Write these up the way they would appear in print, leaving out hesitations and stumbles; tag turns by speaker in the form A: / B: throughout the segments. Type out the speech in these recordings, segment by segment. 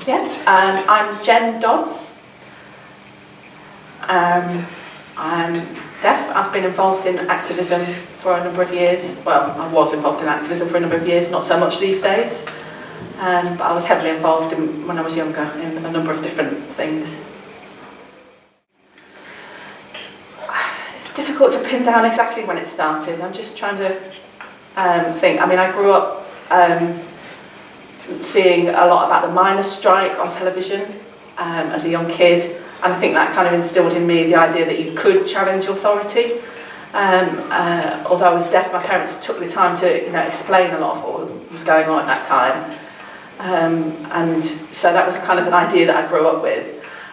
A: I'm Jen Dodds. I'm deaf. I've been involved in activism for a number of years. Well, I was involved in activism for a number of years, not so much these days. But I was heavily involved when I was younger in a number of different things. It's difficult to pin down exactly when it started. I'm just trying to think. I mean, I grew up seeing a lot about the miners' strike on television as a young kid, and I think that kind of instilled in me the idea that you could challenge authority. Although I was deaf, my parents took the time to explain a lot of what was going on at that time, and so that was kind of an idea that I grew up with.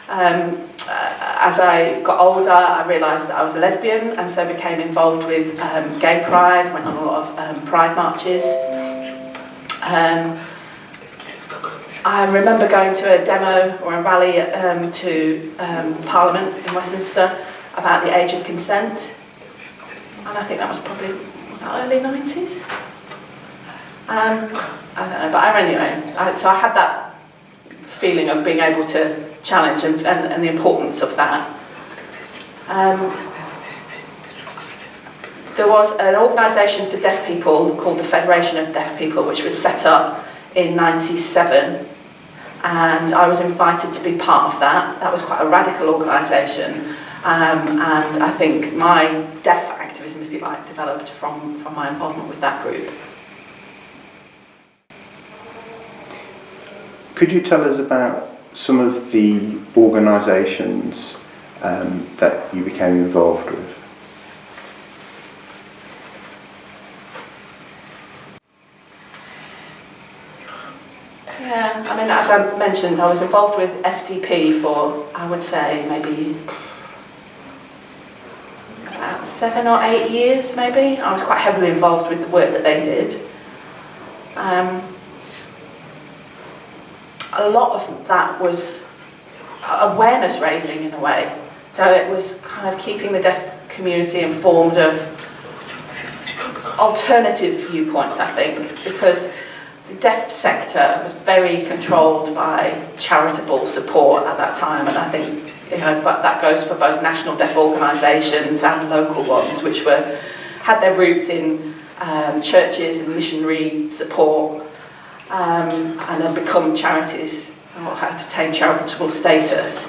A: As I got older, I realised that I was a lesbian, and so became involved with gay pride, went on a lot of pride marches. I remember going to a demo or a rally to Parliament in Westminster about the age of consent, and I think that was probably, was that early 90s? I don't know, but anyway, so I had that feeling of being able to challenge and the importance of that. There was an organisation for deaf people called the Federation of Deaf People, which was set up in '97, and I was invited to be part of that. That was quite a radical organisation, and I think my deaf activism, if you like, developed from my involvement with that group.
B: Could you tell us about some of the organisations that you became involved with?
A: Yeah, I mean, as I mentioned, I was involved with FDP for, I would say, maybe about 7 or 8 years, maybe. I was quite heavily involved with the work that they did. A lot of that was awareness raising in a way. So it was kind of keeping the deaf community informed of alternative viewpoints, I think, because the deaf sector was very controlled by charitable support at that time, and I think but that goes for both national deaf organisations and local ones, which had their roots in churches and missionary support, and then become charities or had attained charitable status,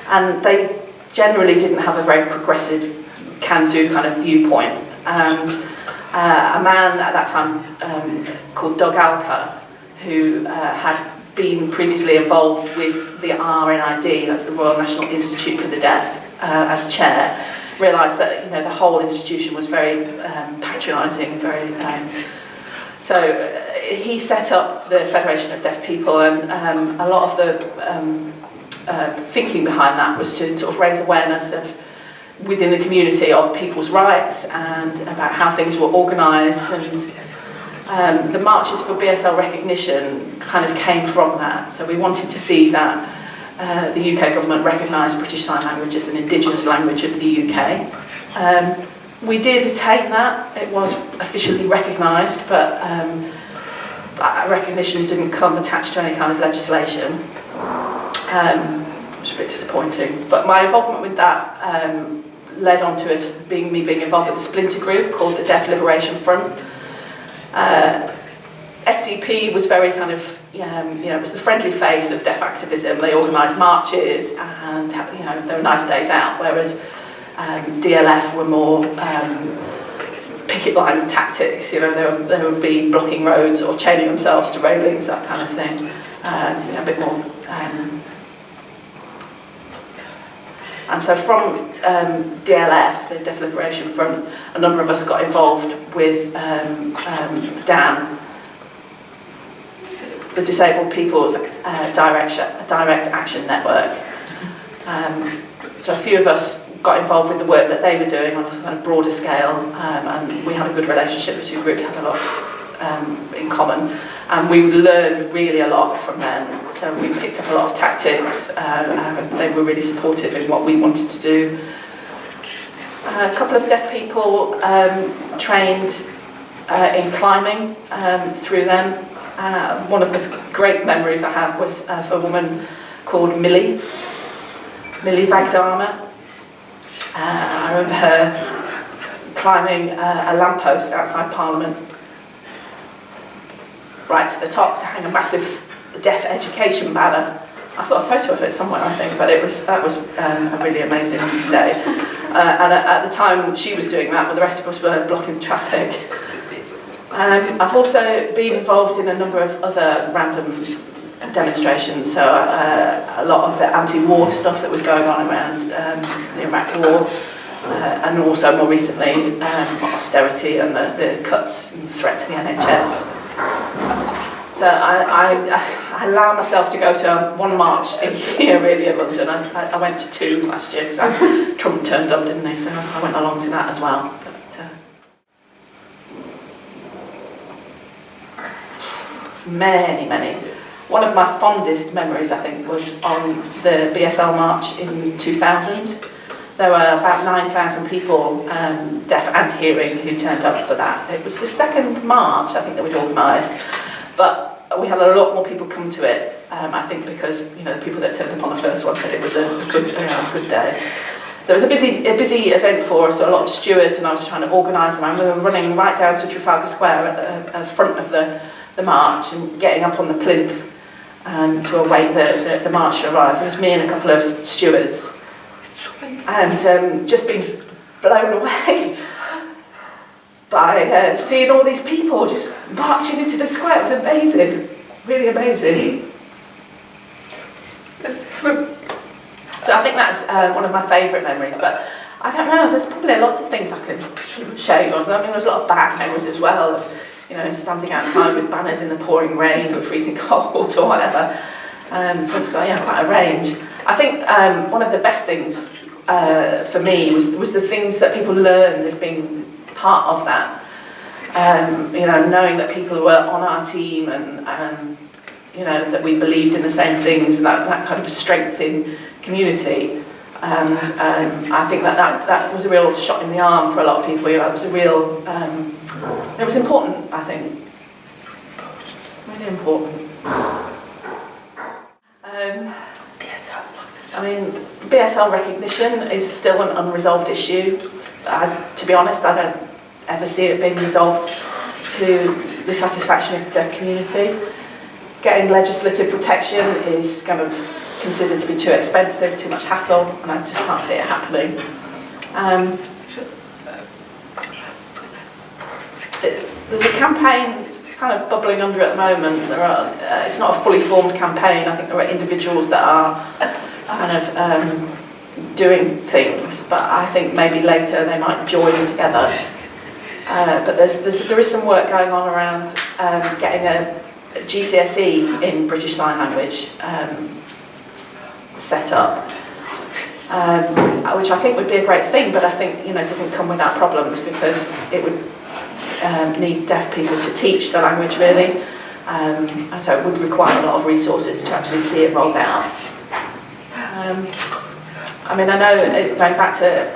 A: and they generally didn't have a very progressive, can-do kind of viewpoint. And a man at that time called Dodds, who had been previously involved with the RNID, that's the Royal National Institute for the Deaf, as chair, realised that the whole institution was very patronising, very. So he set up the Federation of Deaf People, and a lot of the thinking behind that was to sort of raise awareness of within the community of people's rights and about how things were organised, and the marches for BSL recognition kind of came from that. So we wanted to see that the UK government recognised British Sign Language as an indigenous language of the UK. We did attain that. It was officially recognised, but that recognition didn't come attached to any kind of legislation, which is a bit disappointing. But my involvement with that led on to me being involved with a splinter group called the Deaf Liberation Front. FDP was very kind of, it was the friendly face of deaf activism. They organised marches and there were nice days out, whereas DLF were more picket line tactics. They would be blocking roads or chaining themselves to railings, that kind of thing. A bit more. And so from DLF, the Deaf Liberation Front, a number of us got involved with DAN, the Disabled People's Direct Action Network. So a few of us got involved with the work that they were doing on a kind of broader scale, and we had a good relationship. The two groups had a lot in common, and we learned really a lot from them. So we picked up a lot of tactics, and they were really supportive in what we wanted to do. A couple of deaf people trained in climbing through them. One of the great memories I have was of a woman called Millie Vagdama. I remember her climbing a lamppost outside Parliament, right to the top, to hang a massive deaf education banner. I've got a photo of it somewhere, I think, but that was a really amazing day. And at the time she was doing that, but the rest of us were blocking traffic. I've also been involved in a number of other random demonstrations, so a lot of the anti-war stuff that was going on around the Iraq War, and also more recently austerity and the cuts and threat to the NHS. So I allow myself to go to one march here really in London. I went to 2 last year because Trump turned up, didn't he? So I went along to that as well. Many. One of my fondest memories, I think, was on the BSL march in 2000. There were about 9,000 people, deaf and hearing, who turned up for that. It was the second march, I think, that we'd organised, but we had a lot more people come to it, I think because, you know, the people that turned up on the first one said it was a good day. So it was a busy event for us, so a lot of stewards, and I was trying to organise them. We were running right down to Trafalgar Square at the front of the march and getting up on the plinth to await the march to arrive. It was me and a couple of stewards, and just being blown away by seeing all these people just marching into the square. It was amazing, really amazing. So I think that's one of my favourite memories, but I don't know, there's probably lots of things I could share you of. I mean, there's a lot of bad memories as well, of, you know, standing outside with banners in the pouring rain or freezing cold or whatever. So it's got, yeah, quite a range. I think one of the best things for me was the things that people learned as being part of that. You know, knowing that people were on our team and you know, that we believed in the same things, and that kind of strength in community. And I think that was a real shot in the arm for a lot of people. You know, it was a real, it was important, I think. Really important. I mean, BSL recognition is still an unresolved issue. To be honest, I don't ever see it being resolved to the satisfaction of the deaf community. Getting legislative protection is kind of considered to be too expensive, too much hassle, and I just can't see it happening. There's a campaign kind of bubbling under at the moment. It's not a fully formed campaign. I think there are individuals that are kind of doing things, but I think maybe later they might join together. But there is some work going on around getting a GCSE in British Sign Language set up, which I think would be a great thing, but I think, you know, it doesn't come without problems, because it would need deaf people to teach the language really, so it would require a lot of resources to actually see it rolled out. I mean, I know, going back to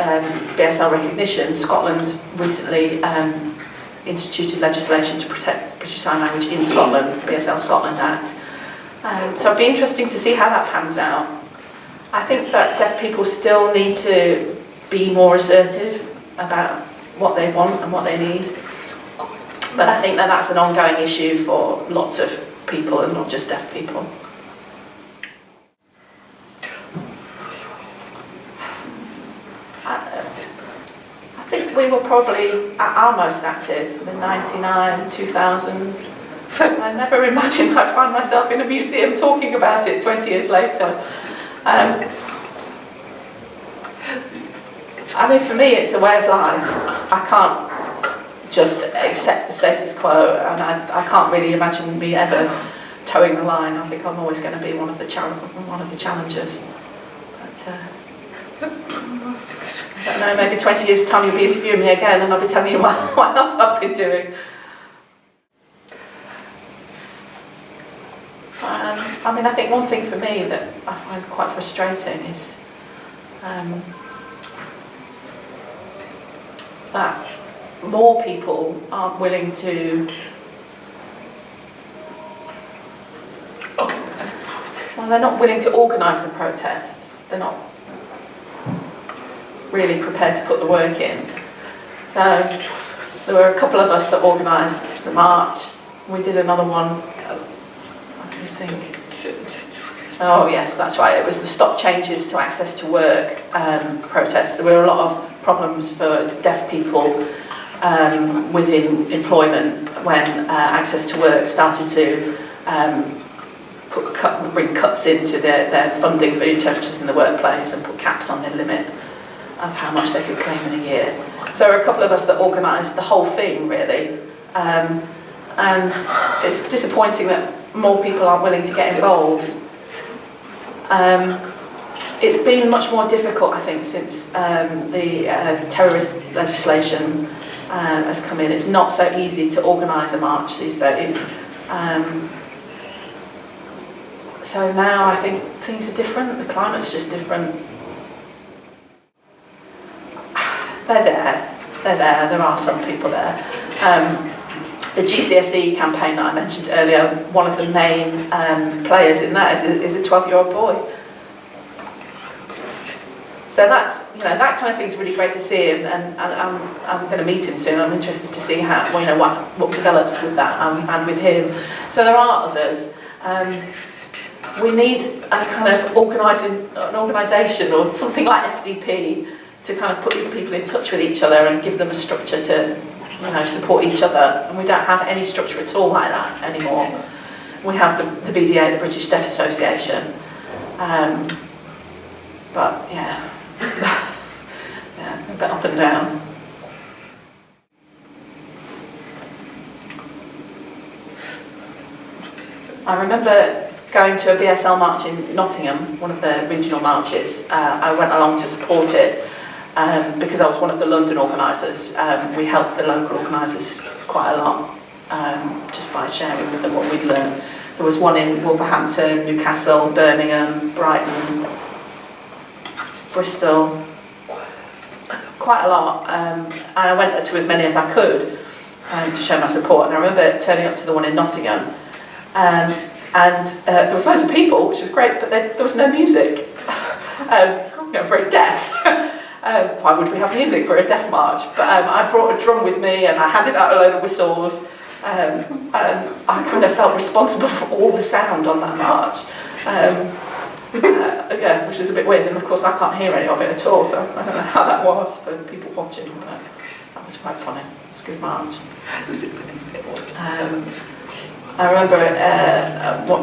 A: BSL recognition, Scotland recently instituted legislation to protect British Sign Language in Scotland, the BSL Scotland Act. So it'd be interesting to see how that pans out. I think that deaf people still need to be more assertive about what they want and what they need. But I think that that's an ongoing issue for lots of people and not just deaf people. I think we were probably at our most active in 99, 2000. I never imagined I'd find myself in a museum talking about it 20 years later. I mean, for me, it's a way of life. I can't just accept the status quo, and I can't really imagine me ever towing the line. I think I'm always going to be one of the challengers. But, I don't know, maybe 20 years' time you'll be interviewing me again, and I'll be telling you what else I've been doing. I mean, I think one thing for me that I find quite frustrating is that more people aren't willing to well, they're not willing to organise the protests. They're not really prepared to put the work in. So there were a couple of us that organised the march. We did another one. What do you think? Oh yes, that's right. It was the Stop Changes to Access to Work protest. There were a lot of problems for deaf people within employment when access to work started to bring cuts into their funding for interpreters in the workplace and put caps on their limit of how much they could claim in a year. So there were a couple of us that organised the whole thing, really. And it's disappointing that more people aren't willing to get involved. It's been much more difficult, I think, since the terrorist legislation has come in. It's not so easy to organise a march these days. So now I think things are different, the climate's just different. They're there, there are some people there. The GCSE campaign that I mentioned earlier, one of the main players in that is a 12-year-old boy. So that's, that kind of thing's really great to see, and I'm going to meet him soon. I'm interested to see how, what develops with that and with him. So there are others. We need a kind of organisation or something like FDP to kind of put these people in touch with each other and give them a structure to, support each other. And we don't have any structure at all like that anymore. We have the BDA, the British Deaf Association, but yeah, yeah, a bit up and down. I remember going to a BSL march in Nottingham, one of the regional marches. I went along to support it because I was one of the London organisers. We helped the local organisers quite a lot just by sharing with them what we'd learned. There was one in Wolverhampton, Newcastle, Birmingham, Brighton, Bristol, quite a lot. And I went to as many as I could to show my support. And I remember turning up to the one in Nottingham. And there was loads of people, which was great, but there was no music. Very deaf. Why would we have music for a deaf march? But I brought a drum with me and I handed out a load of whistles. And I kind of felt responsible for all the sound on that march. Which is a bit weird, and of course I can't hear any of it at all, so I don't know how that was for people watching, but that was quite funny. It was a good march. I remember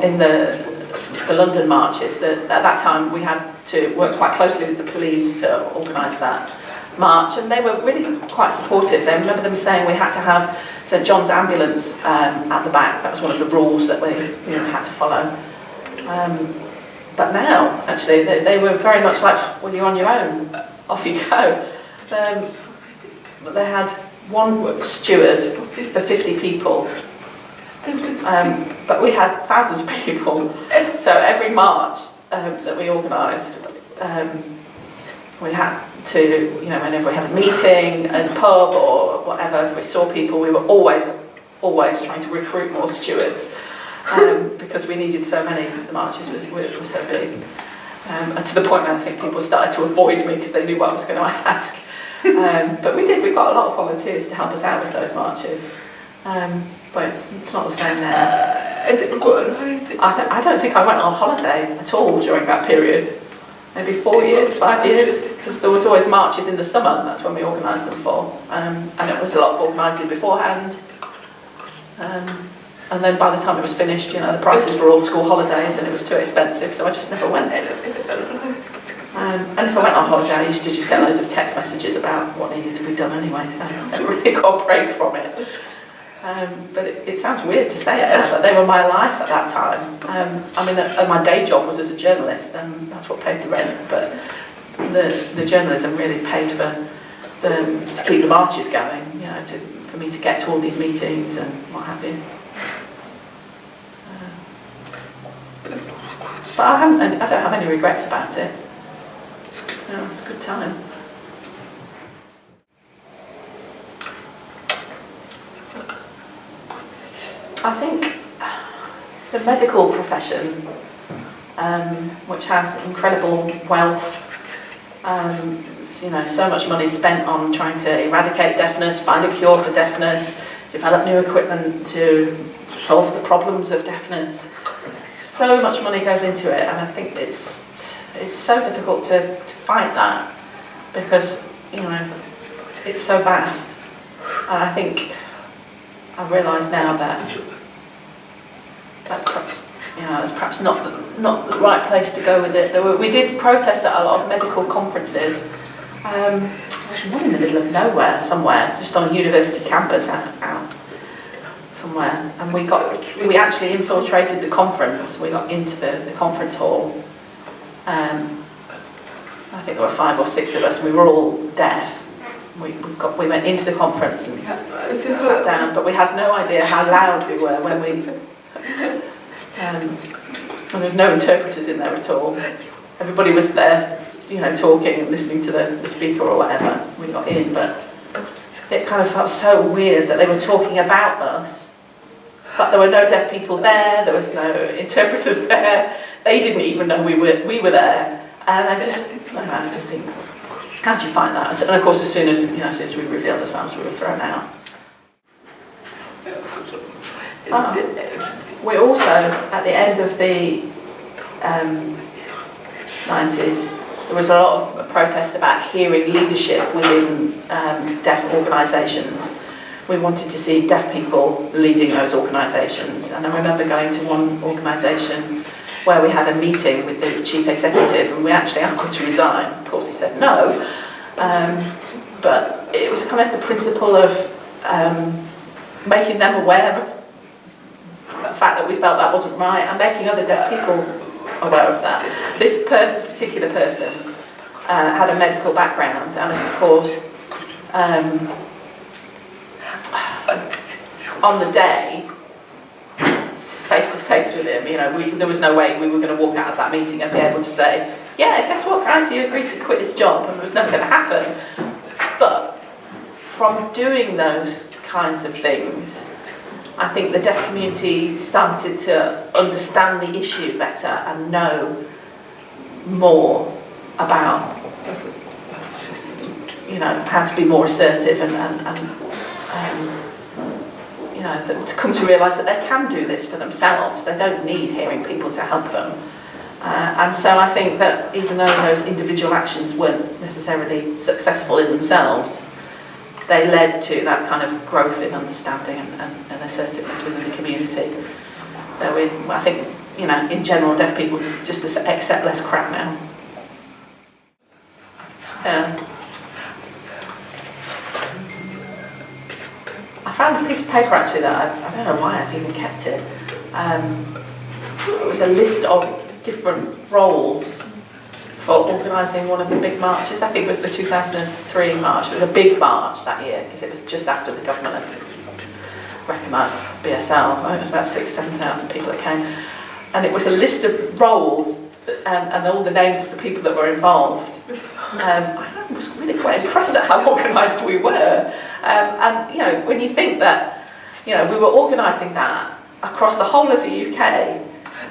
A: in the London marches that at that time we had to work quite closely with the police to organise that march, and they were really quite supportive. I remember them saying we had to have St John's ambulance at the back. That was one of the rules that we had to follow. But now, actually, they were very much like, well, you're on your own, off you go. They had one steward for 50 people. But we had thousands of people. So every march that we organised, we had to, whenever we had a meeting, a pub or whatever, if we saw people, we were always trying to recruit more stewards because we needed so many because the marches were so big. And to the point where I think people started to avoid me because they knew what I was going to ask. But we got a lot of volunteers to help us out with those marches. But it's not the same now. I don't think I went on holiday at all during that period. Maybe 4 years, 5 years, because there was always marches in the summer, and that's when we organised them for. And it was a lot of organising beforehand. And then by the time it was finished, the prices were all school holidays and it was too expensive, so I just never went. And if I went on holiday, I used to just get loads of text messages about what needed to be done anyway, so I never really got a break from it. But it sounds weird to say it now, but they were my life at that time. My day job was as a journalist, and that's what paid the rent, but the journalism really paid for to keep the marches going, for me to get to all these meetings and what have you. But I don't have any regrets about it. It's a good time. I think the medical profession which has incredible wealth. So much money spent on trying to eradicate deafness, find a cure for deafness, develop new equipment to solve the problems of deafness. So much money goes into it, and I think it's so difficult to fight that because it's so vast. And I think I realise now that that's perhaps not the right place to go with it. We did protest at a lot of medical conferences. There's one in the middle of nowhere somewhere, just on a university campus out somewhere, and we actually infiltrated the conference. We got into the conference hall. I think there were 5 or 6 of us. We were all deaf. We went into the conference and sat down, but we had no idea how loud we were when we. And there was no interpreters in there at all. Everybody was there, talking and listening to the speaker or whatever. We got in, but it kind of felt so weird that they were talking about us, but there were no deaf people there. There was no interpreters there. They didn't even know we were there. And I just think, how do you find that? And of course, as soon as we revealed ourselves, we were thrown out. We also, at the end of the 90s, there was a lot of protest about hearing leadership within deaf organisations. We wanted to see deaf people leading those organisations. And I remember going to one organisation where we had a meeting with the chief executive, and we actually asked him to resign. Of course, he said no. But it was kind of the principle of making them aware of the fact that we felt that wasn't right, and making other deaf people aware of that. This particular person had a medical background, and of course, on the day, face to face with him, there was no way we were going to walk out of that meeting and be able to say, yeah, guess what, guys, he agreed to quit his job, and it was never going to happen. But from doing those kinds of things, I think the deaf community started to understand the issue better and know more about, how to be more assertive and to come to realise that they can do this for themselves. They don't need hearing people to help them. And so I think that even though those individual actions weren't necessarily successful in themselves, they led to that kind of growth in understanding and assertiveness within the community. So I think, in general, deaf people just accept less crap now. I found a piece of paper actually that I don't know why I've even kept it. It was a list of different roles for organising one of the big marches. I think it was the 2003 march. It was a big march that year because it was just after the government had recognised BSL. I think it was about 6,000-7,000 people that came. And it was a list of roles and all the names of the people that were involved. I was really quite impressed at how organised we were. And when you think that, we were organising that across the whole of the UK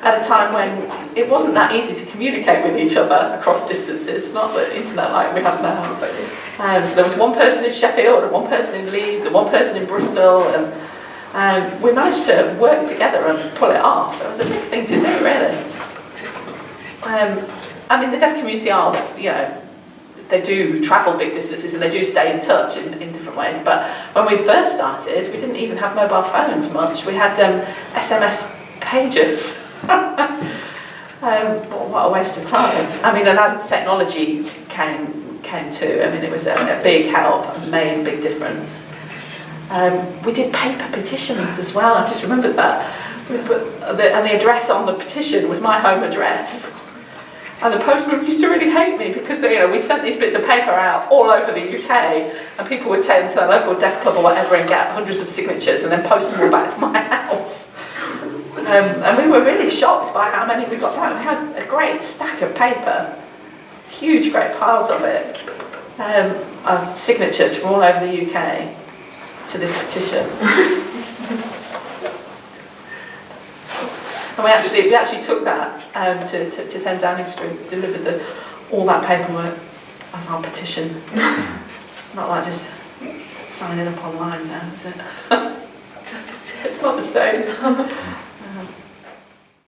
A: at a time when it wasn't that easy to communicate with each other across distances, not the internet like we have now. So there was one person in Sheffield and one person in Leeds and one person in Bristol, and we managed to work together and pull it off. It was a big thing to do, really. The deaf community are, they do travel big distances and they do stay in touch in different ways. But when we first started, we didn't even have mobile phones much. We had SMS pagers. What a waste of time. And as technology came to, it was a big help and made a big difference. We did paper petitions as well. I just remembered that. And the address on the petition was my home address. And the postman used to really hate me because we sent these bits of paper out all over the UK, and people would take them to their local deaf club or whatever and get hundreds of signatures and then post them all back to my house. And we were really shocked by how many we got back. We had a great stack of paper, huge, great piles of it, of signatures from all over the UK to this petition. And we actually took that to 10 Downing Street, delivered all that paperwork as our petition. It's not like just signing up online now, is it? It's not the same.